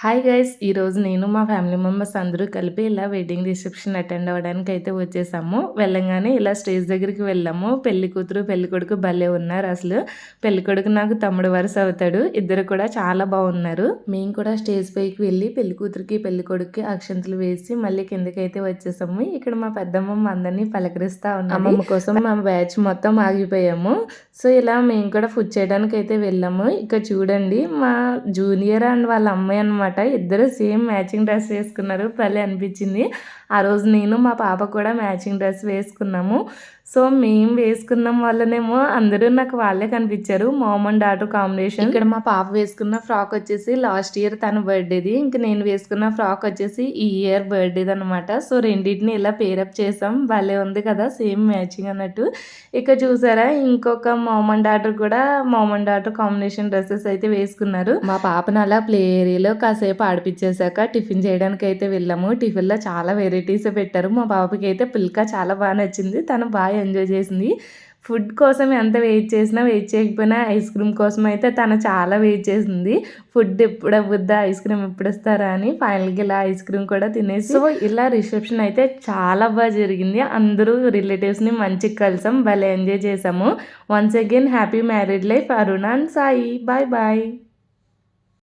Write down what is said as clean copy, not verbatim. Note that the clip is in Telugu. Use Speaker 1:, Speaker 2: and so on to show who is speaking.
Speaker 1: Hi guys! ఈరోజు నేను మా ఫ్యామిలీ మెంబర్స్ అందరూ కలిపి ఇలా వెడ్డింగ్ రిసెప్షన్ అటెండ్ అవ్వడానికి అయితే వచ్చేసాము. వెళ్ళంగానే ఇలా స్టేజ్ దగ్గరికి వెళ్ళాము. పెళ్లి కూతురు, పెళ్లి కొడుకు భలే ఉన్నారు అసలు. పెళ్లి కొడుకు నాకు తమ్ముడు వరుస అవుతాడు. ఇద్దరు కూడా చాలా బాగున్నారు. మేము కూడా స్టేజ్ పైకి వెళ్ళి పెళ్లి కూతురికి, పెళ్లి కొడుకుకి అక్షంతలు వేసి మళ్ళీ కిందకైతే వచ్చేసాము. ఇక్కడ మా పెద్దమ్మమ్మ అందరినీ పలకరిస్తా ఉన్నది. అమ్మమ్మ కోసం మా బ్యాచ్ మొత్తం ఆగిపోయాము. సో ఇలా మేము కూడా ఫుడ్ చేయడానికి అయితే వెళ్ళాము. ఇక్కడ చూడండి మా జూనియర్ అండ్ వాళ్ళ అమ్మాయి అనమాట. ఇద్దరు సేమ్ మ్యాచింగ్ డ్రెస్ వేసుకున్నారు. భలే అనిపించింది. ఆ రోజు నేను మా పాప కూడా మ్యాచింగ్ డ్రెస్ వేసుకున్నాము. సో మేము వేసుకున్నాం వల్లనేమో అందరూ నాకు వాళ్ళే కనిపించారు. Mom and daughter combination. ఇక్కడ మా పాప వేసుకున్న ఫ్రాక్ వచ్చేసి లాస్ట్ ఇయర్ తన బర్త్డేది. ఇంక నేను వేసుకున్న ఫ్రాక్ వచ్చేసి ఈ ఇయర్ బర్త్డేది అనమాట. సో రెండింటిని ఇలా పేరప్ చేసాం. భలే ఉంది కదా, సేమ్ మ్యాచింగ్ అన్నట్టు. ఇక చూసారా ఇంకొక మామ్ అండ్ డాటర్ కూడా mom and daughter combination dresses అయితే వేసుకున్నారు. మా పాపను అలా ప్లే ఏరియాలో కాసేపు ఆడిపించేశాక టిఫిన్ చేయడానికి అయితే వెళ్ళాము. టిఫిన్లో చాలా వెరైటీస్ పెట్టారు. మా పాపకి అయితే పుల్కా చాలా బాగా నచ్చింది. తను బాగా ఎంజాయ్ చేసింది. ఫుడ్ కోసం ఎంత వెయిట్ చేసినా వెయిట్ చేయకపోయినా ఐస్ క్రీమ్ కోసం అయితే తను చాలా వెయిట్ చేసింది. ఫుడ్ ఎప్పుడు అవ్వద్దా, ఐస్ క్రీమ్ ఎప్పుడు ఇస్తారా అని. ఫైనల్గా ఇలా ఐస్ క్రీమ్ కూడా తినేసి సో ఇలా రిసెప్షన్ అయితే చాలా బాగా జరిగింది. అందరూ రిలేటివ్స్ని మంచిగా కలిసాం. భలే ఎంజాయ్ చేసాము. Once again happy married life Aruna and Sai. Bye bye.